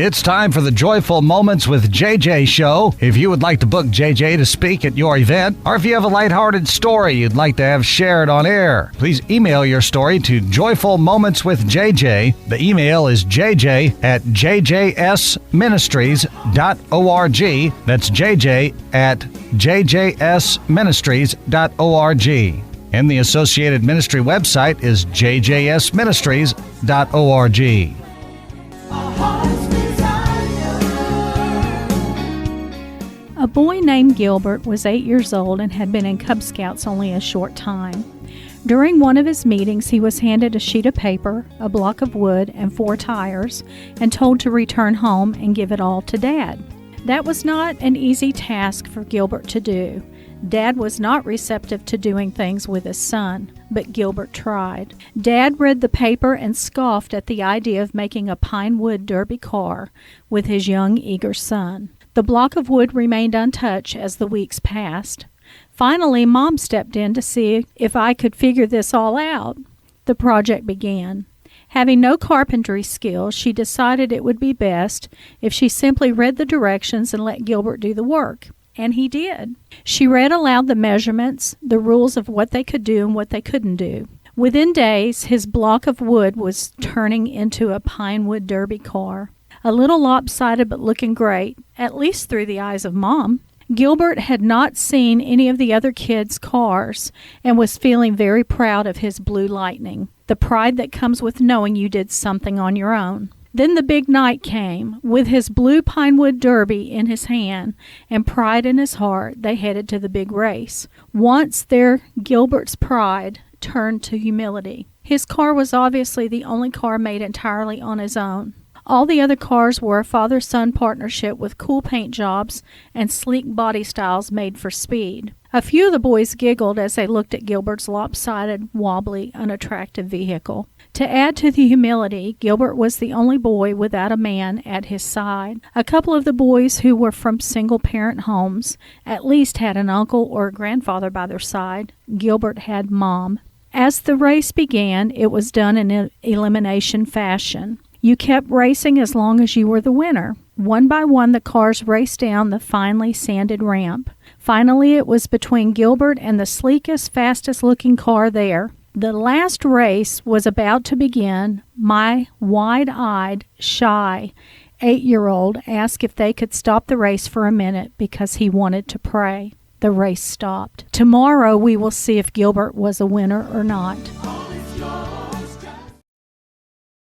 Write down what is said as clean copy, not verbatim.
It's time for the Joyful Moments with JJ show. If you would like to book JJ to speak at your event, or if you have a lighthearted story you'd like to have shared on air, please email your story to Joyful Moments with JJ. The email is jj@JJs-Ministries.org. That's jj@JJs-Ministries.org. And the associated ministry website is JJs-Ministries.org. A boy named Gilbert was 8 years old and had been in Cub Scouts only a short time. During one of his meetings, he was handed a sheet of paper, a block of wood, and 4 tires, and told to return home and give it all to Dad. That was not an easy task for Gilbert to do. Dad was not receptive to doing things with his son, but Gilbert tried. Dad read the paper and scoffed at the idea of making a pine wood derby car with his young, eager son. The block of wood remained untouched as the weeks passed. Finally, Mom stepped in to see if I could figure this all out. The project began. Having no carpentry skills, she decided it would be best if she simply read the directions and let Gilbert do the work. And he did. She read aloud the measurements, the rules of what they could do and what they couldn't do. Within days, his block of wood was turning into a pine wood derby car. A little lopsided but looking great, at least through the eyes of Mom. Gilbert had not seen any of the other kids' cars and was feeling very proud of his Blue Lightning, the pride that comes with knowing you did something on your own. Then the big night came. With his blue pinewood derby in his hand and pride in his heart, they headed to the big race. Once there, Gilbert's pride turned to humility. His car was obviously the only car made entirely on his own. All the other cars were a father-son partnership with cool paint jobs and sleek body styles made for speed. A few of the boys giggled as they looked at Gilbert's lopsided, wobbly, unattractive vehicle. To add to the humility, Gilbert was the only boy without a man at his side. A couple of the boys who were from single-parent homes at least had an uncle or a grandfather by their side. Gilbert had Mom. As the race began, it was done in elimination fashion. You kept racing as long as you were the winner. One by one, the cars raced down the finely sanded ramp. Finally, it was between Gilbert and the sleekest, fastest-looking car there. The last race was about to begin. My wide-eyed, shy 8-year-old asked if they could stop the race for a minute because he wanted to pray. The race stopped. Tomorrow, we will see if Gilbert was a winner or not.